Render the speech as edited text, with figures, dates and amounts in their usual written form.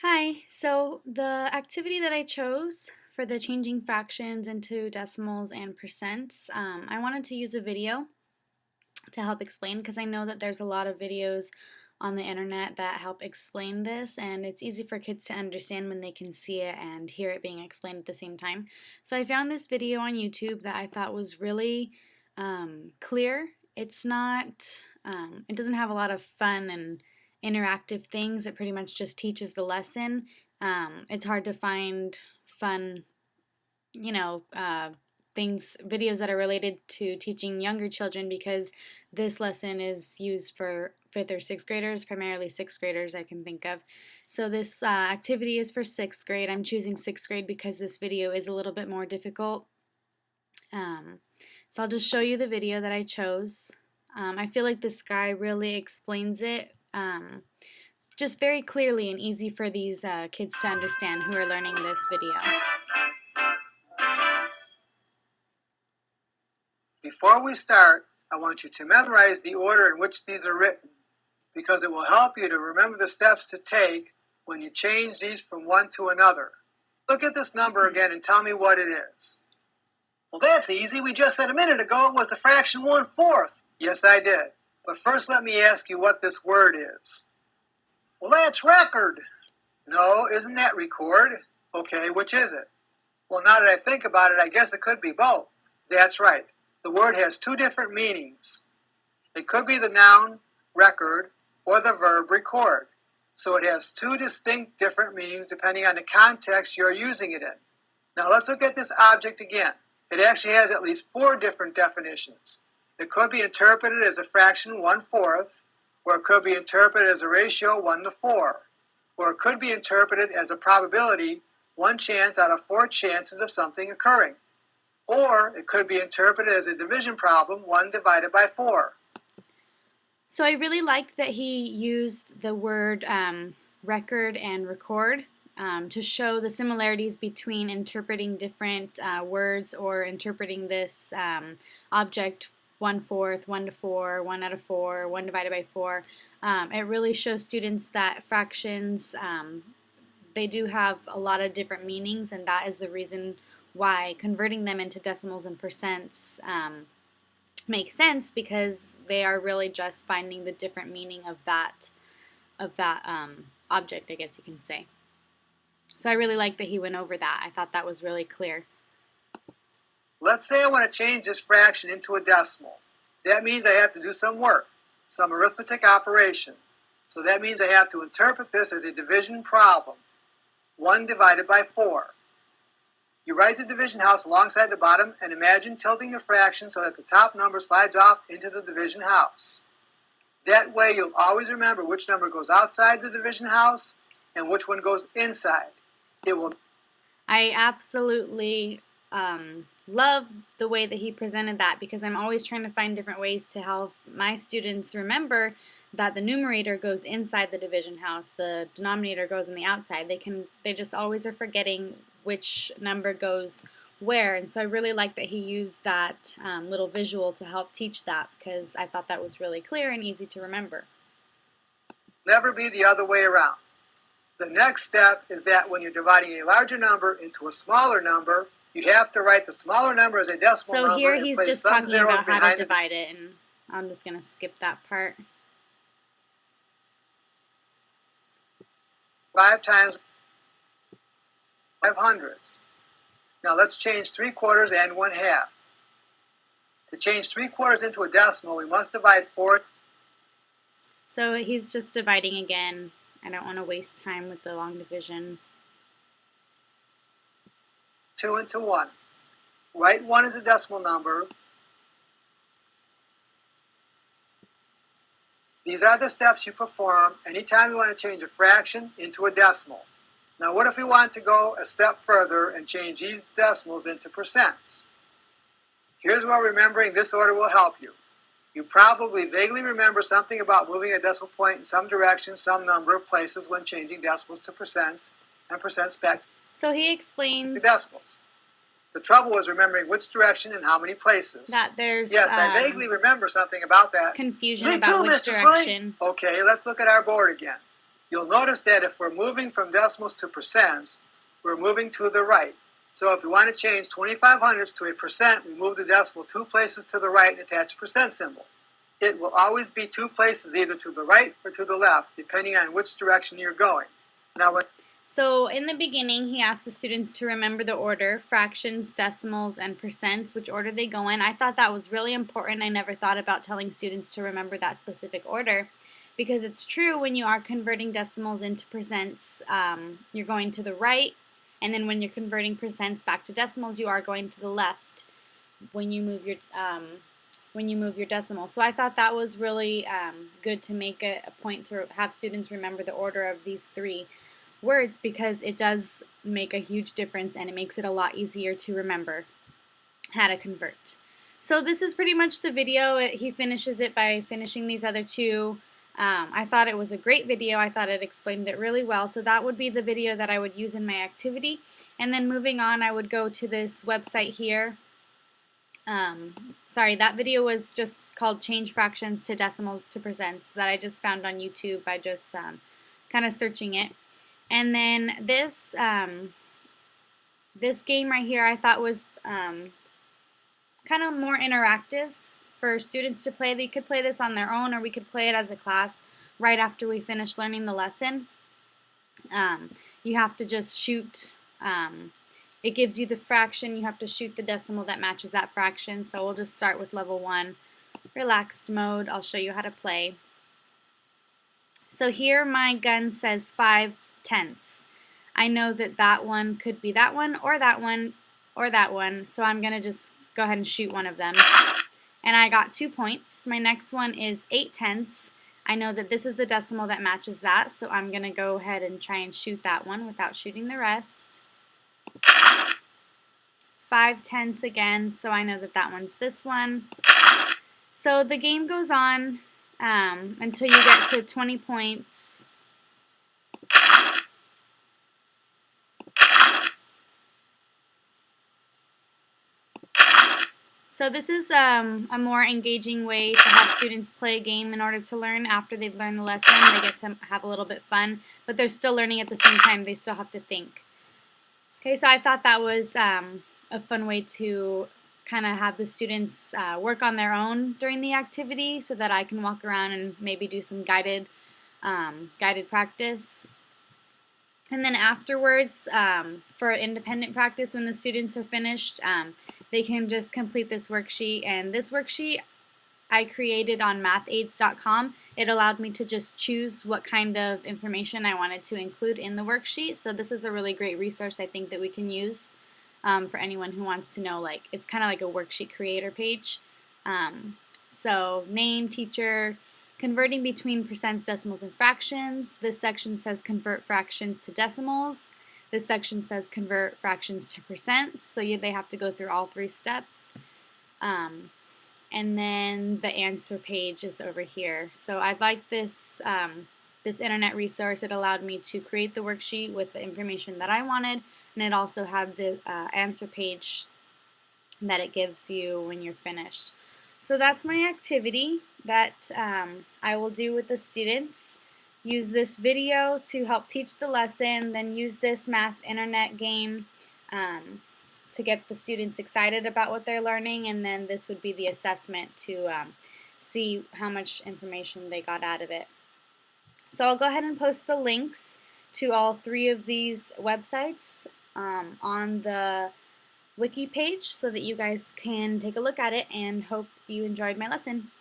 Hi, so the activity that I chose for the changing fractions into decimals and percents, I wanted to use a video to help explain because I know that there's a lot of videos on the internet that help explain this, and it's easy for kids to understand when they can see it and hear it being explained at the same time. So I found this video on YouTube that I thought was really clear. It doesn't have a lot of fun and interactive things. It pretty much just teaches the lesson. It's hard to find fun, you know, videos that are related to teaching younger children because this lesson is used for 5th or 6th graders, primarily 6th graders I can think of. So this activity is for 6th grade. I'm choosing 6th grade because this video is a little bit more difficult. So I'll just show you the video that I chose. I feel like this guy really explains it just very clearly and easy for these kids to understand who are learning this video. Before we start, I want you to memorize the order in which these are written because it will help you to remember the steps to take when you change these from one to another. Look at this number again and tell me what it is. Well, that's easy. We just said a minute ago it was the fraction 1/4. Yes, I did. But first let me ask you what this word is. Well, that's record. No, isn't that record? Okay, which is it? Well, now that I think about it, I guess it could be both. That's right. The word has two different meanings. It could be the noun, record, or the verb, record. So it has two distinct different meanings depending on the context you're using it in. Now let's look at this object again. It actually has at least 4 different definitions. It could be interpreted as a fraction 1/4, or it could be interpreted as a ratio 1:4, or it could be interpreted as a probability, 1 chance out of 4 chances of something occurring. Or it could be interpreted as a division problem, 1 divided by 4. So I really liked that he used the word record and record to show the similarities between interpreting different words or interpreting this object 1/4, 1:4, 1 out of 4, 1 divided by 4. It really shows students that fractions, they do have a lot of different meanings, and that is the reason why converting them into decimals and percents makes sense, because they are really just finding the different meaning of that object, I guess you can say. So I really like that he went over that. I thought that was really clear. Let's say I want to change this fraction into a decimal. That means I have to do some work, some arithmetic operation. So that means I have to interpret this as a division problem, 1 divided by 4. You write the division house alongside the bottom and imagine tilting your fraction so that the top number slides off into the division house. That way you'll always remember which number goes outside the division house and which one goes inside. I absolutely love the way that he presented that, because I'm always trying to find different ways to help my students remember that the numerator goes inside the division house, the denominator goes on the outside. They just always are forgetting which number goes where, and so I really like that he used that little visual to help teach that, because I thought that was really clear and easy to remember. Never be the other way around. The next step is that when you're dividing a larger number into a smaller number, you have to write the smaller number as a decimal number. So here he's just talking about how to divide it, and I'm just going to skip that part. 5 times 500ths. Now let's change 3/4 and 1/2. To change 3/4 into a decimal, we must divide 4. So he's just dividing again. I don't want to waste time with the long division. 2 into 1. Write 1 as a decimal number. These are the steps you perform anytime you want to change a fraction into a decimal. Now what if we want to go a step further and change these decimals into percents? Here's where remembering this order will help you. You probably vaguely remember something about moving a decimal point in some direction, some number of places when changing decimals to percents and percents back So he explains to decimals. The trouble was remembering which direction and how many places. that there's Yes, I vaguely remember something about that. confusion Me about too, which Mr. direction. Sling. Okay, let's look at our board again. You'll notice that if we're moving from decimals to percents, we're moving to the right. So if we want to change 25 hundredths to a percent, we move the decimal 2 places to the right and attach a percent symbol. It will always be 2 places either to the right or to the left, depending on which direction you're going. So in the beginning, he asked the students to remember the order, fractions, decimals, and percents, which order they go in. I thought that was really important. I never thought about telling students to remember that specific order, because it's true when you are converting decimals into percents, you're going to the right, and then when you're converting percents back to decimals, you are going to the left when you move your decimal. So I thought that was really good to make a point to have students remember the order of these 3 words, because it does make a huge difference and it makes it a lot easier to remember how to convert. So this is pretty much the video. He finishes it by finishing these other 2. I thought it was a great video. I thought it explained it really well. So that would be the video that I would use in my activity. And then moving on, I would go to this website here. Sorry, that video was just called Change Fractions to Decimals to Percents, that I just found on YouTube by just kind of searching it. And then this this game right here I thought was kind of more interactive for students to play. They could play this on their own, or we could play it as a class right after we finish learning the lesson. You have to just shoot, it gives you the fraction, you have to shoot the decimal that matches that fraction. So we'll just start with level 1, relaxed mode. I'll show you how to play. So here my gun says 5/10. I know that that one could be that one, or that one, or that one, so I'm going to just go ahead and shoot one of them. And I got 2 points. My next one is 8/10. I know that this is the decimal that matches that, so I'm going to go ahead and try and shoot that one without shooting the rest. 5/10 again, so I know that that one's this one. So the game goes on until you get to 20 points. So this is a more engaging way to have students play a game in order to learn. After they've learned the lesson, they get to have a little bit fun, but they're still learning at the same time. They still have to think. Okay, so I thought that was a fun way to kind of have the students work on their own during the activity, so that I can walk around and maybe do some guided practice. And then afterwards, for independent practice, when the students are finished, they can just complete this worksheet. And this worksheet I created on mathaids.com. It allowed me to just choose what kind of information I wanted to include in the worksheet. So this is a really great resource, I think, that we can use for anyone who wants to know. Like, it's kind of like a worksheet creator page. So name, teacher, converting between percents, decimals, and fractions. This section says convert fractions to decimals. This section says convert fractions to percents. So they have to go through all 3 steps. And then the answer page is over here. So I like this this internet resource. It allowed me to create the worksheet with the information that I wanted, and it also had the answer page that it gives you when you're finished. So that's my activity that I will do with the students. Use this video to help teach the lesson, then use this math internet game to get the students excited about what they're learning, and then this would be the assessment to see how much information they got out of it. So I'll go ahead and post the links to all 3 of these websites on the wiki page so that you guys can take a look at it, and hope you enjoyed my lesson.